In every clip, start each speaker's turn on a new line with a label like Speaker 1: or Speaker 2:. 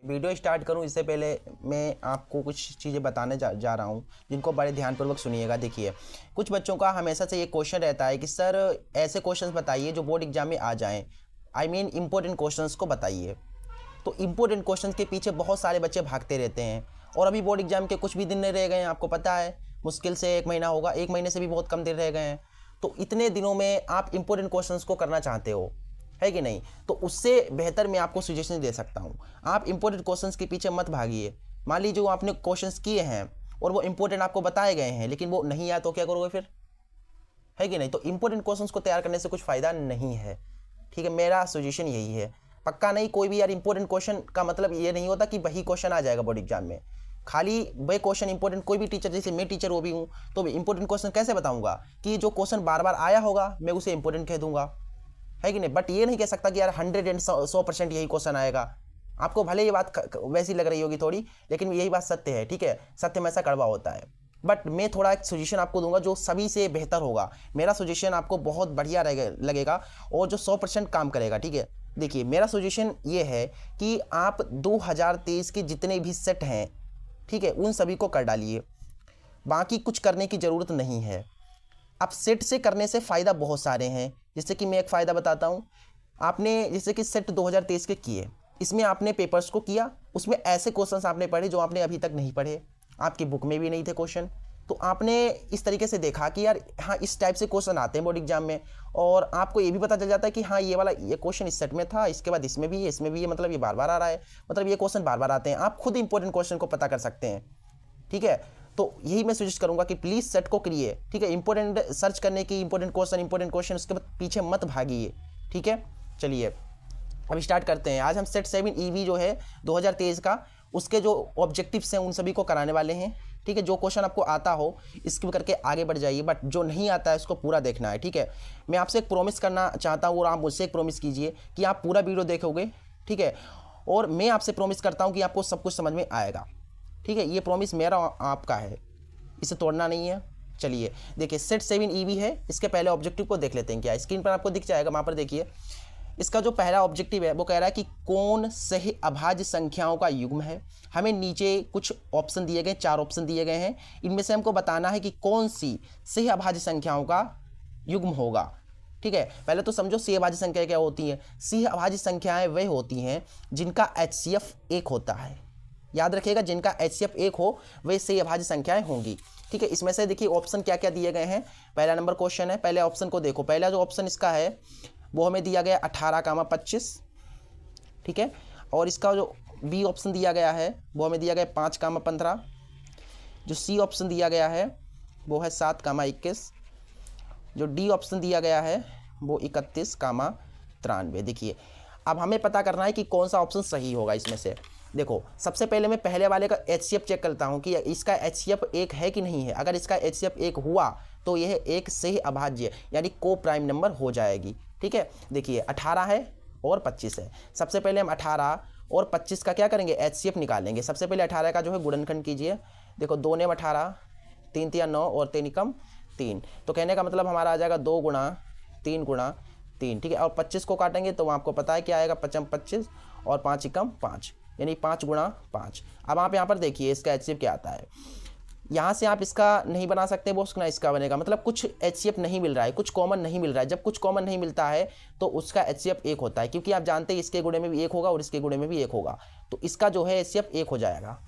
Speaker 1: Video start करूं इससे पहले मैं आपको कुछ चीज़ें बताने जा रहा हूं जिनको बड़े ध्यानपूर्वक सुनिएगा। देखिए, कुछ बच्चों का हमेशा से ये क्वेश्चन रहता है कि सर ऐसे क्वेश्चंस बताइए जो बोर्ड एग्जाम में आ जाएं, आई मीन इम्पोर्टेंट क्वेश्चंस को बताइए। तो इम्पोर्टेंट क्वेश्चंस के पीछे बहुत सारे बच्चे भागते रहते हैं और अभी बोर्ड एग्जाम के कुछ भी दिन नहीं रह गए हैं, आपको पता है, मुश्किल से 1 महीना होगा, 1 महीने से भी बहुत कम दिन रह गए हैं। तो इतने दिनों में आप इम्पोर्टेंट क्वेश्चंस को करना चाहते हो, है कि नहीं? तो उससे बेहतर मैं आपको सजेशन दे सकता हूँ। आप इंपॉर्टेंट क्वेश्चंस के पीछे मत भागिए। मान लीजिए जो आपने क्वेश्चंस किए हैं और वो इंपॉर्टेंट आपको बताए गए हैं लेकिन वो नहीं आया तो क्या करोगे फिर, है कि नहीं? तो इंपॉर्टेंट क्वेश्चंस को तैयार करने से कुछ फ़ायदा नहीं है, ठीक है? मेरा सजेशन यही है। पक्का नहीं, कोई भी यार इंपॉर्टेंट क्वेश्चन का मतलब ये नहीं होता कि वही क्वेश्चन आ जाएगा बोर्ड एग्जाम में। खाली वही क्वेश्चन इंपॉर्टेंट, कोई भी टीचर, जैसे मैं टीचर वो भी हूँ, तो इंपॉर्टेंट क्वेश्चन कैसे बताऊँगा कि जो क्वेश्चन बार बार आया होगा मैं उसे इंपॉर्टेंट कह दूँगा, है कि नहीं? बट ये नहीं कह सकता कि यार 100% यही क्वेश्चन आएगा। आपको भले ये बात वैसी लग रही होगी थोड़ी, लेकिन यही बात सत्य है, ठीक है? सत्य में ऐसा कड़वा होता है। बट मैं थोड़ा एक सजेशन आपको दूंगा जो सभी से बेहतर होगा। मेरा सजेशन आपको बहुत बढ़िया लगेगा और जो 100% काम करेगा, ठीक है? देखिए, मेरा सजेशन ये है कि आप 2023 के जितने भी सेट हैं, ठीक है, उन सभी को कर डालिए। बाकी कुछ करने की ज़रूरत नहीं है। अब सेट से करने से फ़ायदा बहुत सारे हैं। जैसे कि मैं एक फ़ायदा बताता हूँ। आपने जैसे कि सेट 2023 के किए, इसमें आपने पेपर्स को किया, उसमें ऐसे क्वेश्चंस आपने पढ़े जो आपने अभी तक नहीं पढ़े, आपकी बुक में भी नहीं थे क्वेश्चन। तो आपने इस तरीके से देखा कि यार हाँ, इस टाइप से क्वेश्चन आते हैं बोर्ड एग्जाम में, और आपको ये भी पता चल जाता है कि हाँ, ये वाला ये क्वेश्चन इस सेट में था, इसके बाद इसमें भी है, इसमें भी है, मतलब ये बार बार आ रहा है, मतलब ये क्वेश्चन बार बार आते हैं। आप खुद इंपॉर्टेंट क्वेश्चन को पता कर सकते हैं, ठीक है? तो यही मैं सजेस्ट करूंगा कि प्लीज़ सेट को करिए, ठीक है? इंपॉर्टेंट सर्च करने की, इंपॉर्टेंट क्वेश्चन उसके बाद पीछे मत भागिए, ठीक है? चलिए अब स्टार्ट करते हैं। आज हम सेट 7 EV जो है 2023 का, उसके जो ऑब्जेक्टिव्स हैं उन सभी को कराने वाले हैं, ठीक है? जो क्वेश्चन आपको आता हो इसके करके आगे बढ़ जाइए, बट जो नहीं आता है उसको पूरा देखना है, ठीक है? मैं आपसे एक प्रॉमिस करना चाहता हूँ और आप मुझसे एक प्रॉमिस कीजिए कि आप पूरा वीडियो देखोगे, ठीक है? और मैं आपसे प्रॉमिस करता हूँ कि आपको सब कुछ समझ में आएगा, ठीक है? ये प्रॉमिस मेरा आपका है, इसे तोड़ना नहीं है। चलिए देखिए, सेट 7 EV है, इसके पहले ऑब्जेक्टिव को देख लेते हैं। क्या स्क्रीन पर आपको दिख जाएगा, वहाँ पर देखिए। इसका जो पहला ऑब्जेक्टिव है वो कह रहा है कि कौन सही अभाज्य संख्याओं का युग्म है। हमें नीचे कुछ ऑप्शन दिए गए, 4 ऑप्शन दिए गए हैं, इनमें से हमको बताना है कि कौन सी सही अभाज्य संख्याओं का युग्म होगा, ठीक है? पहले तो समझो सही अभाज्य संख्या क्या होती है। सही अभाज्य संख्याएं वह होती हैं जिनका HCF 1 होता है। याद रखिएगा, जिनका HCF 1 हो वे सही अभाज्य संख्याएं होंगी, ठीक है? इसमें से देखिए ऑप्शन क्या क्या दिए गए हैं। पहला नंबर क्वेश्चन है, पहले ऑप्शन को देखो। पहला जो ऑप्शन इसका है वो हमें दिया गया 18,25, ठीक है? और इसका जो बी ऑप्शन दिया गया है वो हमें दिया गया 5,15। जो सी ऑप्शन दिया गया है वो है 7,21। जो डी ऑप्शन दिया गया है वो 31,93। देखिए, अब हमें पता करना है कि कौन सा ऑप्शन सही होगा इसमें से। देखो, सबसे पहले मैं पहले वाले का HCF चेक करता हूँ कि इसका HCF 1 है कि नहीं है। अगर इसका HCF 1 हुआ तो यह एक सही अभाज्य यानी को प्राइम नंबर हो जाएगी, ठीक है? देखिए 18 है और 25 है। सबसे पहले हम 18 और 25 का क्या करेंगे, HCF निकालेंगे। सबसे पहले 18 का जो है गुणनखंड कीजिए। देखो 2 ने 18, 3 तिया 9 और 3 एकम 3। तो कहने का मतलब हमारा आ जाएगा 2 गुणा 3 गुणा 3, ठीक है? और 25 को काटेंगे तो आपको पता है क्या आएगा, 5 25 और 5 एकम 5, यानी 5 गुणा 5। अब आप यहाँ पर देखिए इसका HCF क्या आता है। यहाँ से आप इसका नहीं बना सकते, वो उसका इसका बनेगा। मतलब कुछ HCF नहीं मिल रहा है, कुछ कॉमन नहीं मिल रहा है। जब कुछ कॉमन नहीं मिलता है तो उसका HCF 1 होता है, क्योंकि आप जानते हैं इसके गुणे में भी 1 होगा और इसके गुणे में भी 1 होगा, तो इसका जो है HCF 1 हो जाएगा।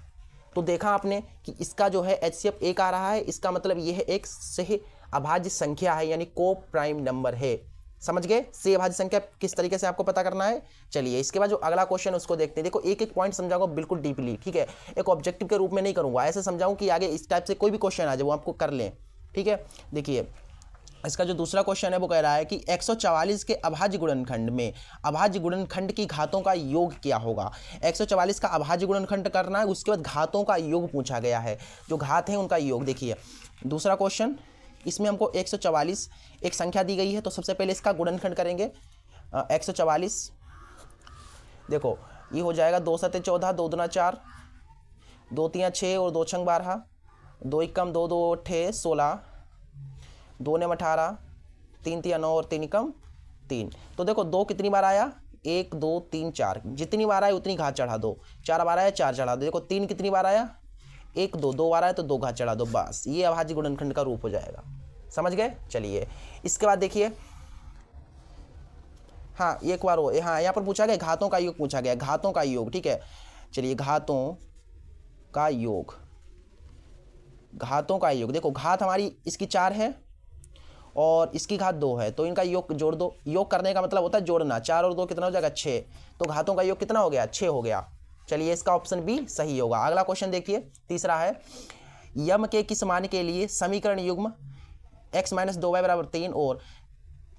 Speaker 1: तो देखा आपने कि इसका जो है HCF 1 आ रहा है, इसका मतलब ये है एक सही अभाज्य संख्या है, यानी को प्राइम नंबर है। समझ गए सही अभाज्य संख्या किस तरीके से आपको पता करना है? चलिए इसके बाद जो अगला क्वेश्चन उसको देखते हैं। देखो एक एक पॉइंट समझाऊंगा बिल्कुल डीपली, ठीक है? एक ऑब्जेक्टिव के रूप में नहीं करूंगा, ऐसे समझाऊं कि आगे इस टाइप से कोई भी क्वेश्चन आ जाए वो आपको कर लें, ठीक है? देखिए इसका जो दूसरा क्वेश्चन है वो कह रहा है कि 144 के अभाज्य गुणनखंड में अभाज्य गुणनखंड की घातों का योग क्या होगा। 144 का अभाज्य गुणनखंड करना है, उसके बाद घातों का योग पूछा गया है, जो घात है उनका योग। देखिए दूसरा क्वेश्चन, इसमें हमको 144 एक संख्या दी गई है, तो सबसे पहले इसका गुणनखंड करेंगे। 144 देखो ये हो जाएगा 2 7 14, 2 दूना 4, 2 3 6 और 2 छंग 12, 2 एकम 2 2 8 16, 2 ने 18, 3 3 9 और 3 एकम 3। तो देखो 2 कितनी बार आया, 1 2 3 4, जितनी बार आए उतनी घात चढ़ा दो। 4 बार आया 4 चढ़ा दो। देखो 3 कितनी बार आया, 1 2, 2 बार आया तो 2 घात चढ़ा दो, बस ये अभाज्य गुणनखंड का रूप हो जाएगा। समझ गए? चलिए इसके बाद देखिए, हाँ एक बार हो, हाँ यहाँ पर पूछा गया घातों का योग, पूछा गया घातों का योग। ठीक है, चलिए घातों का योग, घातों का योग। देखो घात हमारी इसकी 4 है और इसकी घात 2 है, तो इनका योग जोड़ दो। योग करने का मतलब होता है जोड़ना। 4 और 2 कितना हो जाएगा, 6। तो घातों का योग कितना हो गया, 6 हो गया। चलिए इसका ऑप्शन बी सही होगा। अगला क्वेश्चन देखिए, तीसरा है, यम के किस मान के लिए समीकरण युग्म x - 2y = 3 और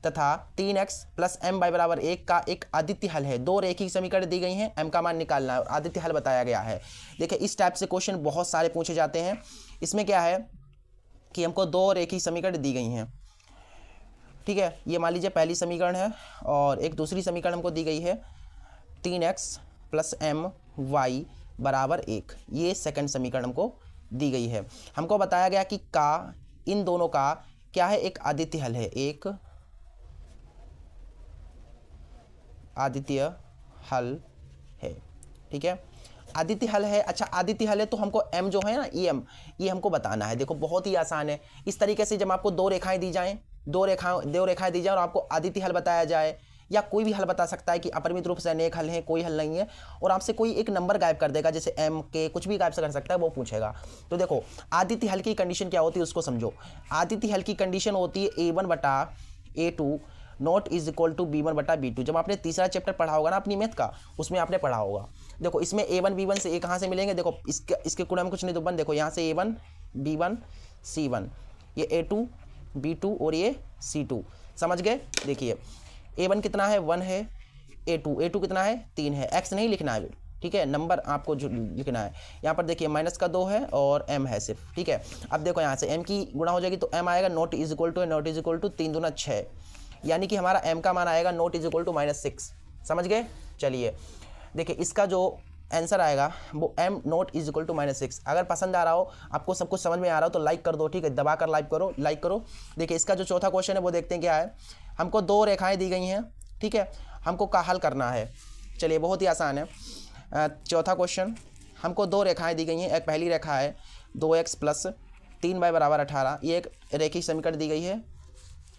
Speaker 1: तथा 3x + my = 1 का एक अद्वितीय हल है। दो रेखीय समीकरण दी गई हैं, m का मान निकालना है और अद्वितीय हल बताया गया है। देखिए इस टाइप से क्वेश्चन बहुत सारे पूछे जाते हैं। इसमें क्या है कि हमको दो रेखीय समीकरण दी गई हैं। ठीक है, ये मान लीजिए पहली समीकरण है और एक दूसरी समीकरण हमको दी गई है 3x + my = 1। ये सेकंड समीकरण हमको दी गई है। हमको बताया गया कि का इन दोनों का क्या है, एक अद्वितीय हल है, एक अद्वितीय हल है। ठीक है, अद्वितीय हल है। अच्छा अद्वितीय हल है तो हमको m जो है ना, ये हमको बताना है। देखो बहुत ही आसान है। इस तरीके से जब आपको दो रेखाएं दी जाएं, दो रेखाएं दी जाए और आपको अद्वितीय हल बताया जाए, या कोई भी हल बता सकता है कि अपरिमित रूप से अनेक हल हैं, कोई हल नहीं है, और आपसे कोई एक नंबर गायब कर देगा, जैसे m के कुछ भी गायब से कर सकता है, वो पूछेगा। तो देखो अद्वितीय हल की कंडीशन क्या होती है उसको समझो। अद्वितीय हल की कंडीशन होती है a1/a2 not is equal to b1/b2। जब आपने तीसरा चैप्टर पढ़ा होगा ना अपनी मैथ का, उसमें आपने पढ़ा होगा। देखो इसमें a1 b1 से a कहाँ से मिलेंगे, देखो इसके गुणा में कुछ नहीं तो बन, देखो यहाँ से a1 b1 c1, ये a2 b2 और ये c2। समझ गए? देखिए a1 कितना है, 1 है, a2 कितना है, 3 है। x नहीं लिखना है, ठीक है, नंबर आपको जो लिखना है। यहाँ पर देखिए माइनस का 2 है और m है सिर्फ। ठीक है, अब देखो यहाँ से m की गुणा हो जाएगी तो m आएगा नॉट इज इक्वल टू 3 दूना 6, यानी कि हमारा m का मान आएगा नॉट इज इक्वल टू -6। समझ गए? चलिए देखिए इसका जो आंसर आएगा वो m not is equal to -6। अगर पसंद आ रहा हो, आपको सब कुछ समझ में आ रहा हो तो लाइक कर दो। ठीक है, दबा कर लाइक करो। देखिए इसका जो चौथा क्वेश्चन है वो देखते हैं क्या है। हमको दो रेखाएं दी गई हैं, ठीक है, हमको का हल करना है। चलिए बहुत ही आसान है। चौथा क्वेश्चन, हमको दो रेखाएं दी गई हैं। एक पहली रेखा है 2x + 3y = 18, ये एक रेखीय समीकरण दी गई है।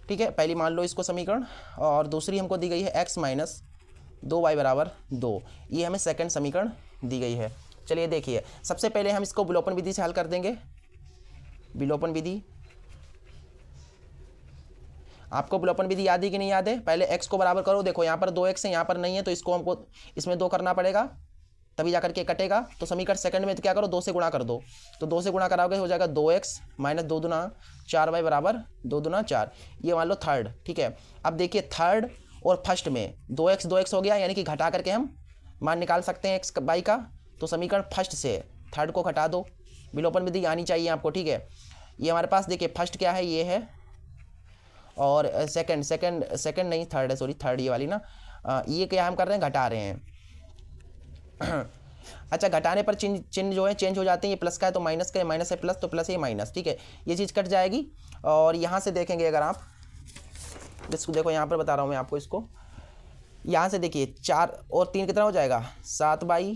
Speaker 1: ठीक है, पहली मान लो इसको समीकरण, और दूसरी हमको दी गई है x - 2y = 2, ये हमें सेकंड समीकरण दी गई है। चलिए देखिए सबसे पहले हम इसको विलोपन विधि से हल कर देंगे। विलोपन विधि, आपको विलोपन विधि याद है कि नहीं याद है? पहले x को बराबर करो। देखो यहाँ पर 2x है, यहाँ पर नहीं है, तो इसको हमको इसमें 2 करना पड़ेगा, तभी जाकर के कटेगा। तो समीकरण सेकंड में तो क्या करो, 2 से गुणा कर दो। तो 2 से गुणा कराओगे हो जाएगा 2x - 2 दूना 4y = 2 दूना 4, ये मान लो थर्ड। ठीक है, अब देखिए थर्ड और फर्स्ट में 2x हो गया, यानी कि घटा करके हम मान निकाल सकते हैं x y का। तो समीकरण फर्स्ट से थर्ड को घटा दो। विलोपन विधि आनी चाहिए आपको। ठीक है, ये हमारे पास देखिए फर्स्ट क्या है, ये है, और सेकंड नहीं थर्ड है, सॉरी थर्ड ये वाली ना, ये क्या हम कर रहे हैं, घटा रहे हैं। अच्छा घटाने पर चिन्ह जो है चेंज हो जाते हैं। ये प्लस का है तो माइनस का, माइनस है प्लस तो प्लस है माइनस। ठीक है, ये चीज़ कट जाएगी। और यहाँ से देखेंगे अगर आप इसको, देखो यहाँ पर बता रहा हूँ मैं आपको इसको, यहाँ से देखिए 4 और 3 कितना हो जाएगा, 7y,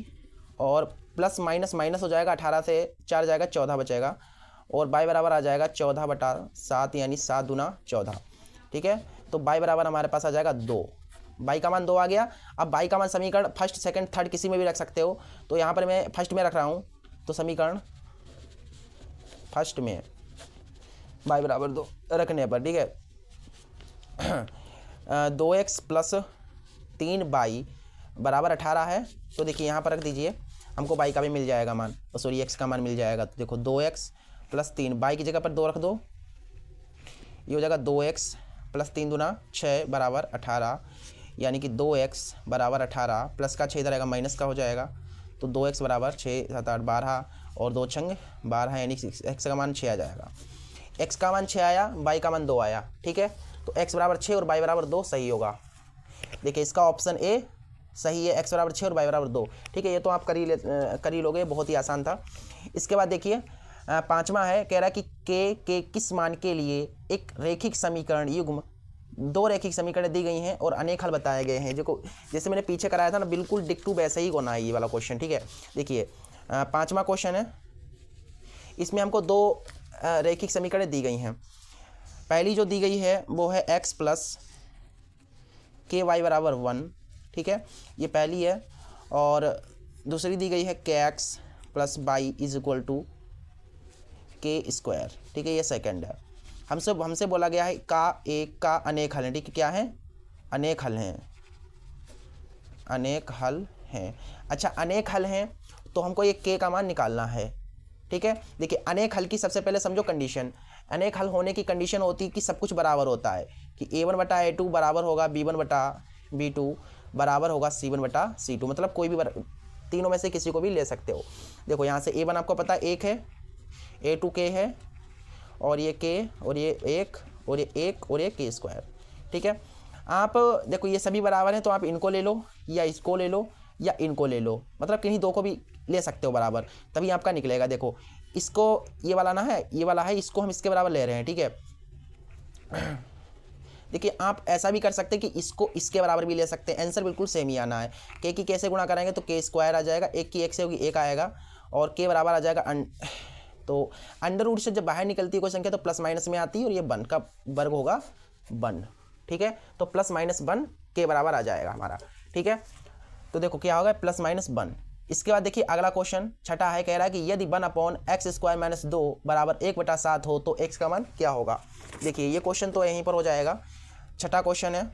Speaker 1: और प्लस माइनस माइनस हो जाएगा, 18 से 4 जाएगा, 14 बचेगा, और y बराबर आ जाएगा 14/7, यानी 7 दूना 14। ठीक है, तो y बराबर हमारे पास आ जाएगा 2। y का मान 2 आ गया। अब y का मान समीकरण फर्स्ट सेकंड थर्ड किसी में भी रख सकते हो, तो यहाँ पर मैं फर्स्ट में रख रहा हूँ। तो समीकरण फर्स्ट में y बराबर 2 रखने पर, ठीक है, 2x + 3y = 18 है। तो देखिए यहाँ पर रख दीजिए, हमको y का भी मिल जाएगा मान, सॉरी x का मान मिल जाएगा। तो देखो 2x + 3, y की जगह पर 2 रख दो, ये हो जाएगा 2x + 3 दूना 6 = 18, यानी कि 2x = 18, प्लस का 6 इधर आएगा, माइनस का हो जाएगा। तो 2x = 6 7 8 12, और 2 छंग 12, यानी कि x का मान 6 आ जाएगा। x का मान 6 आया, y का मान 2 आया। ठीक है, तो x = 6 और y = 2 सही होगा। देखिए इसका ऑप्शन ए सही है, x = 6 और y = 2। ठीक है, ये तो आप कर ही लोगे, बहुत ही आसान था। इसके बाद देखिए पांचवा है, कह रहा है कि के किस मान के लिए एक रैखिक समीकरण युग्म दो रैखिक समीकरण दी गई हैं और अनेक हल बताए गए हैं। जो जैसे मैंने पीछे कराया था ना, बिल्कुल डिक्टू वैसे ही होना है ये वाला क्वेश्चन, ठीक है। देखिए 5वां क्वेश्चन है, इसमें हमको दो रैखिक समीकरण दी गई हैं। पहली जो दी गई है वो है x प्लस के वाई बराबर 1, ठीक है, ये पहली है। और दूसरी दी गई है के X plus Y is equal to K square, ठीक है, ये सेकंड है। हमसे बोला गया है का एक का अनेक हल है, ठीक है, क्या है, अनेक हल हैं, अनेक हल हैं। अच्छा, अनेक हल हैं तो हमको ये के का मान निकालना है, ठीक है। देखिए अनेक हल की सबसे पहले समझो कंडीशन। अनेक हल होने की कंडीशन होती है कि सब कुछ बराबर होता है, कि a1 बटा a2 बराबर होगा b1 बटा b2 बराबर होगा c1 बटा c2, मतलब कोई भी तीनों में से किसी को भी ले सकते हो। देखो यहाँ से a1 आपको पता है 1 है, a2 k है, और ये k और ये 1 और ये 1 और ये k स्क्वायर, ठीक है। आप देखो ये सभी बराबर हैं तो आप इनको ले लो या इसको ले लो या इनको ले लो, मतलब किन्हीं दो को भी ले सकते हो बराबर, तभी आपका निकलेगा। देखो इसको ये वाला ना है, ये वाला है, इसको हम इसके बराबर ले रहे हैं, ठीक है। देखिए आप ऐसा भी कर सकते हैं कि इसको इसके बराबर भी ले सकते हैं, आंसर बिल्कुल सेम ही आना है। के की कैसे गुणा कराएंगे तो के स्क्वायर आ जाएगा, एक की एक से होगी एक आएगा, और के बराबर आ जाएगा तो अंडर रूट से जब बाहर निकलती है कोई संख्या तो प्लस माइनस में आती है, और ये 1 का वर्ग होगा 1, ठीक है। तो प्लस माइनस 1 के बराबर आ जाएगा हमारा, ठीक है। तो देखो क्या होगा, प्लस माइनस 1। इसके बाद देखिए अगला क्वेश्चन छठा है, कह रहा है कि यदि 1/x² - 2 बराबर 1/7 हो तो x का मान क्या होगा। देखिए ये क्वेश्चन तो यहीं पर हो जाएगा, छठा क्वेश्चन है।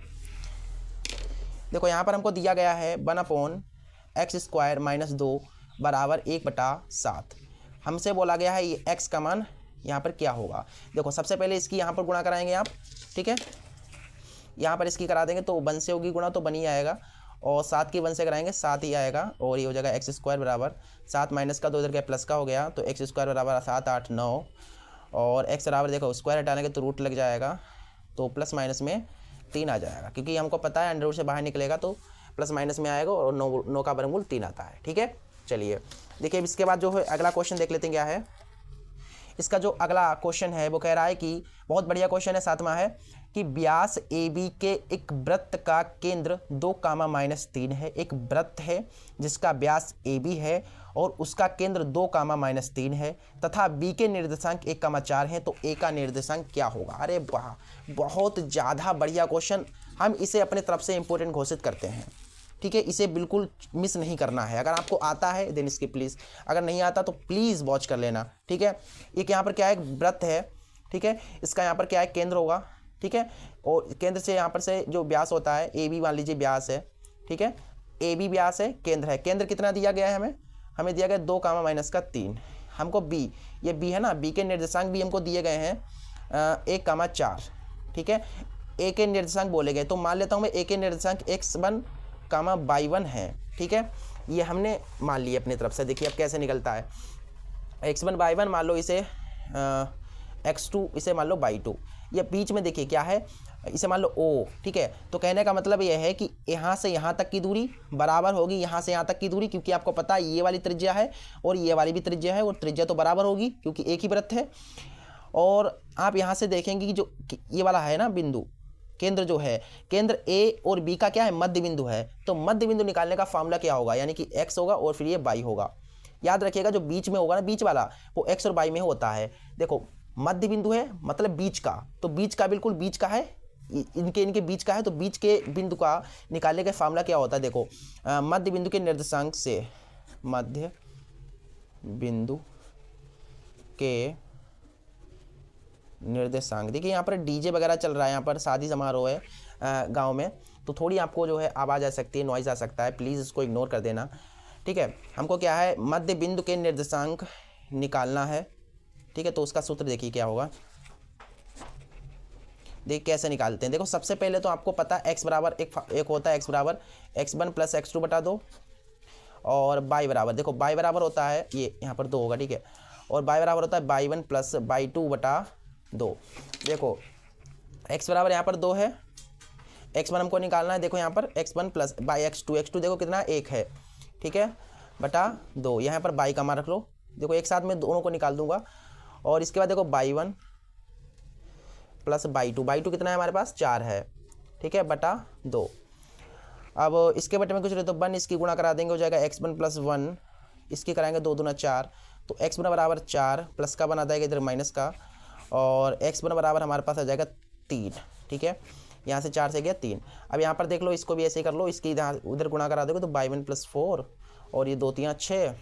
Speaker 1: देखो यहाँ पर हमको दिया गया है 1/x² - 2 बराबर 1/7। हमसे बोला गया है ये x का मान यहाँ पर क्या होगा। देखो सबसे पहले इसकी यहाँ पर गुणा कराएंगे आप, ठीक है, यहाँ पर इसकी करा देंगे तो 1 से होगी गुणा तो 1 ही आएगा, और 7 की 1 से कराएंगे 7 ही आएगा, और ये हो जाएगा x² बराबर 7 माइनस का 2 इधर क्या प्लस का हो गया, तो x² बराबर 7 8 9, और x बराबर देखो स्क्वायर हटाने तो रूट लग जाएगा, तो प्लस माइनस में 3 आ जाएगा, क्योंकि हमको पता है अंडर रूट से बाहर निकलेगा तो प्लस माइनस में आएगा, और 9 का वर्गमूल 3 आता है, ठीक है। चलिए देखिए इसके बाद जो है अगला क्वेश्चन देख लेते हैं क्या है। इसका जो अगला क्वेश्चन है वो कह रहा है कि बहुत बढ़िया क्वेश्चन है, 7वां है, कि व्यास AB के एक वृत्त का केंद्र 2, है। एक वृत्त है जिसका व्यास AB है और उसका केंद्र 2, है, तथा B के निर्देशांक 1, है, तो A का निर्देशांक क्या होगा। अरे वाह, बहुत ज़्यादा बढ़िया क्वेश्चन। हम इसे अपने तरफ से इंपॉर्टेंट घोषित करते हैं, ठीक है, इसे बिल्कुल मिस नहीं करना है। अगर आपको आता है देन इसकी प्लीज़, अगर नहीं आता तो प्लीज़ वॉच कर लेना, ठीक है। एक यहाँ पर क्या है, वृत्त है, ठीक है, इसका यहाँ पर क्या है, केंद्र होगा, ठीक है, और केंद्र से यहाँ पर से जो व्यास होता है AB मान लीजिए व्यास है, ठीक है, AB व्यास है, केंद्र है, केंद्र कितना दिया गया है हमें दिया गया 2, हमको B, ये B है ना, B के निर्देशांक भी हमको दिए गए हैं 1, ठीक है। A के निर्देशांक बोले गए तो मान लेता हूँ मैं A के निर्देशांक x1, y1 है, ठीक है, ये हमने मान लिया अपनी तरफ से। देखिए अब कैसे निकलता है, x1 y1 मान लो इसे x2, इसे मान लो y2, ये बीच में देखिए क्या है, इसे मान लो O, ठीक है। तो कहने का मतलब यह है कि यहाँ से यहाँ तक की दूरी बराबर होगी यहाँ से यहाँ तक की दूरी, क्योंकि आपको पता है ये वाली त्रिज्या है और ये वाली भी त्रिज्या है, और त्रिज्या तो बराबर होगी क्योंकि एक ही वृत्त है। और आप यहाँ से देखेंगे कि जो ये वाला है ना बिंदु, केंद्र जो है, केंद्र A और B का क्या है, मध्य बिंदु है, तो मध्य बिंदु निकालने का फॉर्मूला क्या होगा, यानी कि x होगा और फिर ये y होगा। याद रखिएगा जो बीच में होगा ना, बीच वाला, वो x और y में होता है। देखो मध्य बिंदु है मतलब बीच का, तो बीच का बिल्कुल बीच का है, इनके बीच का है, तो बीच के बिंदु का निकालने का फॉर्मूला क्या होता है। देखो मध्य बिंदु के निर्देशांक से, मध्य बिंदु के निर्देशांक, देखिए यहाँ पर डीजे वगैरह चल रहा है, यहाँ पर शादी समारोह है गांव में, तो थोड़ी आपको जो है आवाज़ आ सकती है, नॉइज़ आ सकता है, प्लीज़ इसको इग्नोर कर देना, ठीक है। हमको क्या है, मध्य बिंदु के निर्देशांक निकालना है, ठीक है। तो उसका सूत्र देखिए क्या होगा, देखिए कैसे निकालते हैं। देखो सबसे पहले तो आपको पता है x बराबर एक होता है, x बराबर x1 + x2 बटा 2, और y बराबर, देखो y बराबर होता है ये यहाँ पर 2 होगा, ठीक है, और y बराबर होता है y1 + y2 बटा 2। देखो x बराबर यहाँ पर 2 है, x1 हमको निकालना है, देखो यहाँ पर x1 + x2 देखो कितना 1 है, ठीक है, बटा 2, यहाँ पर y का मान रख लो, देखो एक साथ में दोनों को निकाल दूंगा। और इसके बाद देखो y1 प्लस बाई टू कितना है हमारे पास 4 है, ठीक है, बटा 2। अब इसके बटे में कुछ रहे तो 1 इसकी गुणा करा देंगे, हो जाएगा x1 प्लस 1, इसकी कराएंगे 2 दूना 4, तो x1 बराबर 4 प्लस का बना देगा इधर माइनस का, और x1 बराबर हमारे पास आ जाएगा 3, ठीक है, यहाँ से 4 से गया 3। अब यहाँ पर देख लो, इसको भी ऐसे ही कर लो, इसकी इधर उधर गुणा करा दोगे तो y1 प्लस 4 और ये 2 3 6,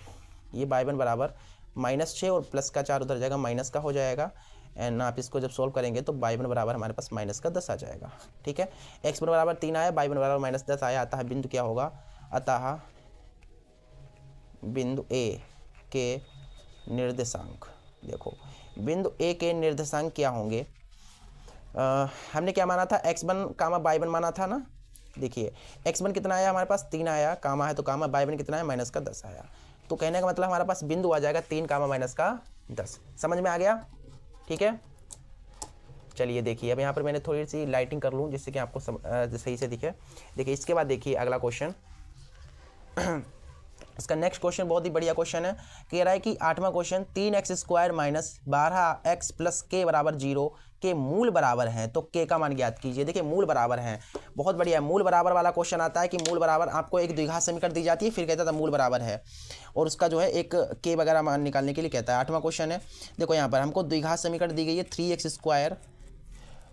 Speaker 1: ये y1 बराबर -6 और प्लस का 4 उधर जाएगा माइनस का हो जाएगा। एंड आप इसको जब सोल्व करेंगे तो y1 बराबर हमारे पास माइनस का 10 आ जाएगा, ठीक है। x1 बराबर 3 आया, y1 बराबर -10 आया, अतः बिंदु क्या होगा, अतः बिंदु ए के निर्देशांक, देखो बिंदु ए के निर्देशांक क्या होंगे, हमने क्या माना था, x1 कामा y1 माना था ना। देखिए x1 कितना आया हमारे पास 3 आया, कामा है तो कामा, y1 कितना है माइनस का 10 आया, तो कहने का मतलब हमारे पास बिंदु आ जाएगा 3 कामा माइनस का 10। समझ में आ गया, ठीक है। चलिए देखिए, अब यहाँ पर मैंने थोड़ी सी लाइटिंग कर लूँ जिससे कि आपको सही से दिखे। देखिए इसके बाद देखिए अगला क्वेश्चन इसका नेक्स्ट क्वेश्चन बहुत ही बढ़िया क्वेश्चन है। कह रहा है कि 8वां question 3x² minus 12x plus के बराबर 0 के मूल बराबर हैं, तो के का मान ज्ञात कीजिए। देखिए मूल बराबर हैं, बहुत बढ़िया है। मूल बराबर वाला क्वेश्चन आता है कि मूल बराबर आपको एक द्विघात समीकरण दी जाती है, फिर कहता था मूल बराबर है और उसका जो है एक के वगैरह मान निकालने के लिए कहता है। 8वां क्वेश्चन है, देखो यहाँ पर हमको द्विघात समीकरण दी गई है 3x²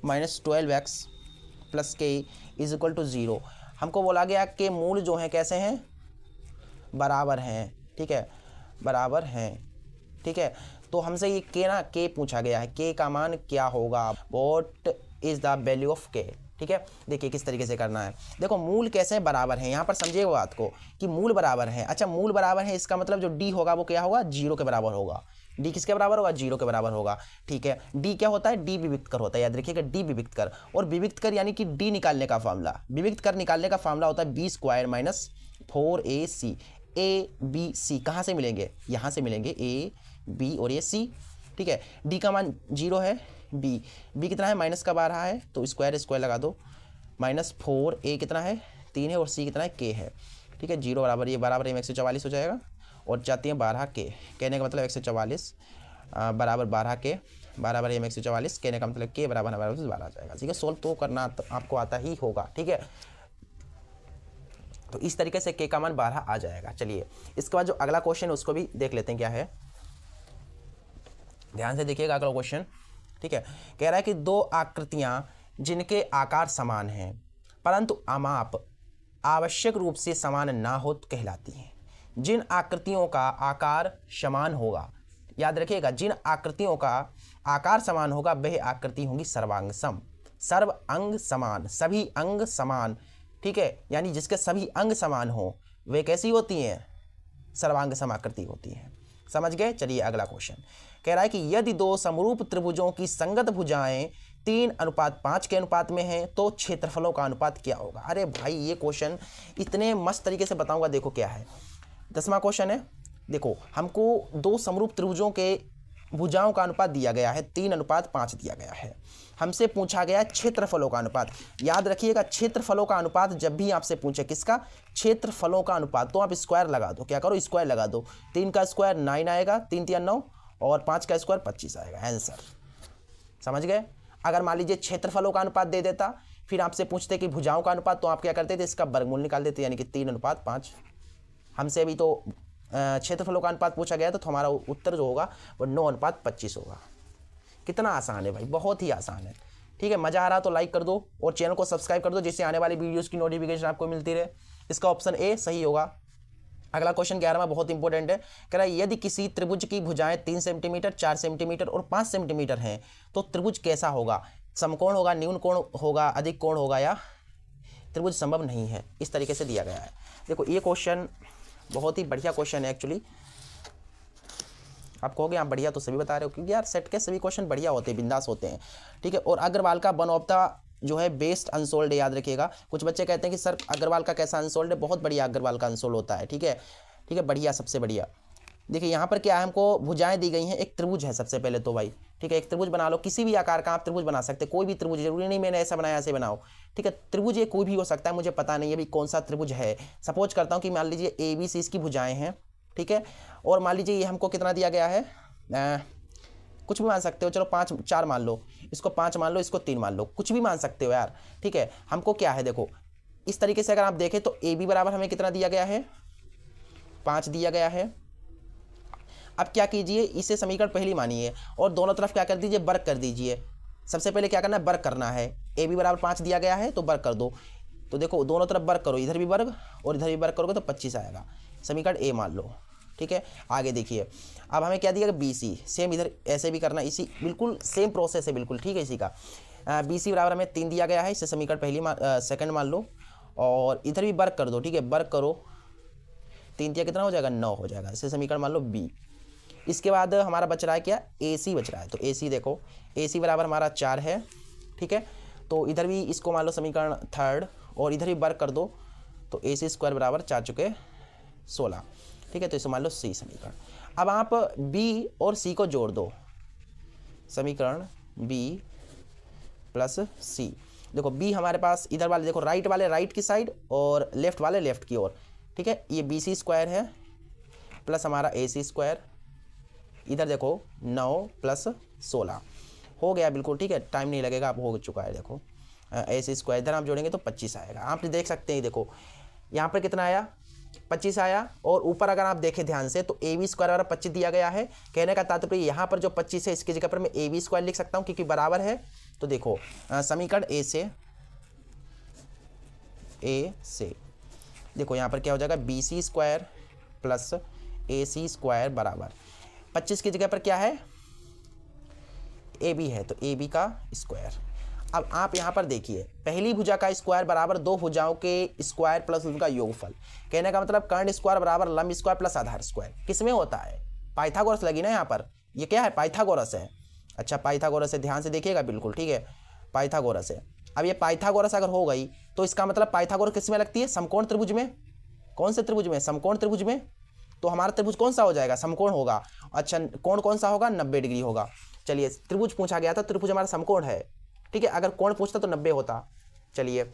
Speaker 1: माइनस 12x प्लस के इज इक्वल टू 0। हमको बोला गया कि मूल जो हैं कैसे हैं, बराबर हैं, ठीक है, बराबर हैं, ठीक है। तो हमसे ये के पूछा गया है, के का मान क्या होगा, what is the value of के, ठीक है। देखिए किस तरीके से करना है, देखो मूल कैसे बराबर हैं, यहाँ पर समझिएगा बात को कि मूल बराबर हैं। अच्छा मूल बराबर है, इसका मतलब जो डी होगा वो क्या होगा, 0 के बराबर होगा। डी किसके बराबर होगा, 0 के बराबर होगा, ठीक है। डी क्या होता है, डी विविक्त कर होता है, याद रखिएगा डी विविक्त कर। और विविक्त कर यानी कि डी निकालने का फार्मूला, विविक्त कर निकालने का फार्मूला होता है b² minus 4ac। A B C कहाँ से मिलेंगे, यहाँ से मिलेंगे, ए बी और ये सी, ठीक है। डी का मान 0 है, बी कितना है माइनस का 12 है, तो स्क्वायर लगा दो, -4 ए कितना है 3 है और सी कितना है के है, ठीक है। 0 बराबर ये बराबर 144 हो जाएगा और जाती है 12 के, कहने का मतलब 144 बराबर 12 के बराबर 144, कहने का मतलब के बराबर 12 आ जाएगा, ठीक है। सोल्व तो करना तो आपको आता ही होगा, ठीक है। तो इस तरीके से के का मान 12 आ जाएगा। चलिए इसके बाद जो अगला क्वेश्चन है उसको भी देख लेते हैं क्या है, ध्यान से देखिएगा अगला क्वेश्चन, ठीक है। कह रहा है कि 2 आकृतियां जिनके आकार समान हैं परंतु आमाप आवश्यक रूप से समान ना हो कहलाती हैं। जिन आकृतियों का आकार समान होगा, याद रखिएगा, जिन आकृतियों का आकार समान होगा वह आकृति होंगी सर्वांग सम। सर्व अंग समान, सभी अंग समान, ठीक है, यानी जिसके सभी अंग समान हो वे कैसी होती हैं, सर्वांग समाकृति होती हैं। समझ गए। चलिए अगला क्वेश्चन कह रहा है कि यदि 2 समरूप त्रिभुजों की संगत भुजाएं 3:5 के अनुपात में हैं तो क्षेत्रफलों का अनुपात क्या होगा। अरे भाई ये क्वेश्चन इतने मस्त तरीके से बताऊंगा, देखो क्या है। 10वां क्वेश्चन है, देखो हमको 2 समरूप त्रिभुजों के भुजाओं का अनुपात दिया गया है, 3:5 दिया गया है। हमसे पूछा गया क्षेत्रफलों का अनुपात। याद रखिएगा क्षेत्रफलों का अनुपात जब भी आपसे पूछे, किसका, क्षेत्रफलों का अनुपात, तो आप स्क्वायर लगा दो, क्या करो स्क्वायर लगा दो। 3 का स्क्वायर 9 आएगा, 3 3 9 और 5 का स्क्वायर 25 आएगा, आंसर। समझ गए। अगर मान लीजिए क्षेत्रफलों का अनुपात दे देता, फिर आपसे पूछते कि भुजाओं का अनुपात, तो आप क्या करते थे, इसका वर्गमूल निकाल देते, यानी कि 3:5। हमसे अभी तो क्षेत्रफलों का अनुपात पूछा गया, तो हमारा उत्तर जो होगा वो 9:25 होगा। कितना आसान है भाई, बहुत ही आसान है, ठीक है। मज़ा आ रहा तो लाइक कर दो और चैनल को सब्सक्राइब कर दो, जिससे आने वाली वीडियोस की नोटिफिकेशन आपको मिलती रहे। इसका ऑप्शन ए सही होगा। अगला क्वेश्चन 11वां बहुत इंपॉर्टेंट है, कह रहा है यदि किसी त्रिभुज की भुजाएं 3 सेंटीमीटर, 4 सेंटीमीटर और 5 सेंटीमीटर हैं तो त्रिभुज कैसा होगा, समकोण होगा, न्यून कोण होगा, अधिक कोण होगा या त्रिभुज संभव नहीं है। इस तरीके से दिया गया है। देखो ये क्वेश्चन बहुत ही बढ़िया क्वेश्चन है एक्चुअली। आप कहोगे आप बढ़िया तो सभी बता रहे हो, क्योंकि यार सेट के सभी क्वेश्चन बढ़िया होते हैं, बिंदास होते हैं, ठीक है। और अग्रवाल का वन ऑफ द जो है बेस्ट अनसोल्ड, याद रखिएगा। कुछ बच्चे कहते हैं कि सर अग्रवाल का कैसा अनसोल्ड है, बहुत बढ़िया अग्रवाल का अनसोल्ड होता है, ठीक है, ठीक है, बढ़िया, सबसे बढ़िया। देखिए यहाँ पर क्या है, हमको भुजाएं दी गई हैं, एक त्रिभुज है सबसे पहले तो भाई, ठीक है। एक त्रिभुज बना लो, किसी भी आकार का आप त्रिभुज बना सकते हैं, कोई भी त्रिभुज, जरूरी नहीं मैंने ऐसा बनाया ऐसे बनाओ, ठीक है। त्रिभुज ये कोई भी हो सकता है, मुझे पता नहीं है अभी कौन सा त्रिभुज है। सपोज करता हूँ कि मान लीजिए ABC इसकी भुजाएं हैं, ठीक है। और मान लीजिए ये हमको कितना दिया गया है, कुछ भी मान सकते हो, चलो 5 4 मान लो, इसको 5 मान लो, इसको 3 मान लो, कुछ भी मान सकते हो यार, ठीक है। हमको क्या है देखो, इस तरीके से अगर आप देखें तो ए बी बराबर हमें कितना दिया गया है, 5 दिया गया है। अब क्या कीजिए, इसे समीकरण पहली मानिए और दोनों तरफ क्या कर दीजिए, वर्ग कर दीजिए। सबसे पहले क्या करना है, वर्ग करना है। ए बी बराबर 5 दिया गया है तो वर्ग कर दो। तो देखो दोनों तरफ वर्ग करो, इधर भी वर्ग और इधर भी वर्ग करोगे तो 25 आएगा। समीकरण ए मान लो, ठीक है। आगे देखिए, अब हमें क्या दिया गया, बी सी, सेम इधर ऐसे भी करना, इसी बिल्कुल सेम प्रोसेस है बिल्कुल, ठीक है। इसी का बी सी बराबर हमें 3 दिया गया है, इसे समीकरण पहली सेकंड मान लो और इधर भी वर्ग कर दो, ठीक है। वर्ग करो, 3 दिया कितना हो जाएगा, 9 हो जाएगा, इसे समीकरण मान लो बी। इसके बाद हमारा बच रहा है क्या, ए सी बच रहा है। तो ए सी देखो, ए सी बराबर हमारा 4 है, ठीक है। तो इधर भी इसको मान लो समीकरण थर्ड और इधर भी वर्ग कर दो, तो ए सी स्क्वायर बराबर 4 चुके 16, ठीक है। तो इसे मान लो सी समीकरण। अब आप बी और सी को जोड़ दो, समीकरण बी प्लस सी। देखो बी हमारे पास इधर वाले देखो, राइट वाले राइट की साइड और लेफ्ट वाले लेफ्ट की ओर, ठीक है। ये बी सी स्क्वायर है प्लस हमारा ए सी स्क्वायर, इधर देखो 9 प्लस 16 हो गया बिल्कुल, ठीक है। टाइम नहीं लगेगा, आप हो चुका है। देखो ए सी स्क्वायर इधर आप जोड़ेंगे तो 25 आएगा। आप देख सकते हैं, देखो यहाँ पर कितना आया, 25 आया। और ऊपर अगर आप देखें ध्यान से तो ए बी स्क्वायर बराबर 25 दिया गया है। कहने का तात्पर्य यहाँ पर जो 25 है इसकी जगह पर मैं ए बी स्क्वायर लिख सकता हूँ क्योंकि बराबर है। तो देखो समीकरण ए से देखो यहाँ पर क्या हो जाएगा, बी सी स्क्वायर प्लस ए सी स्क्वायर बराबर 25 की जगह पर क्या है, ए बी है, तो ए बी का स्क्वायर। अब आप यहाँ पर देखिए, पहली भुजा का स्क्वायर बराबर दो भुजाओं के स्क्वायर प्लस उनका योगफल। कहने का मतलब कर्ण स्क्वायर बराबर लंब स्क्वायर प्लस आधार स्क्वायर। किसमें होता है, पाइथागोरस लगी ना यहाँ पर, ये क्या है, पाइथागोरस है। अच्छा पाइथागोरस है, ध्यान से देखिएगा बिल्कुल, ठीक है। पाइथागोरस है। अब ये पाइथागोरस अगर हो गई तो इसका मतलब पाइथागोरस किसमें लगती है, समकोण त्रिभुज में। कौन से त्रिभुज में, समकोण त्रिभुज में। तो हमारा त्रिभुज कौन सा हो जाएगा, समकोण होगा। अच्छा कोण कौन सा होगा, 90 डिग्री होगा। चलिए त्रिभुज पूछा गया था, त्रिभुज हमारा समकोण है, ठीक है। अगर कोण पूछता तो 90 होता। चलिए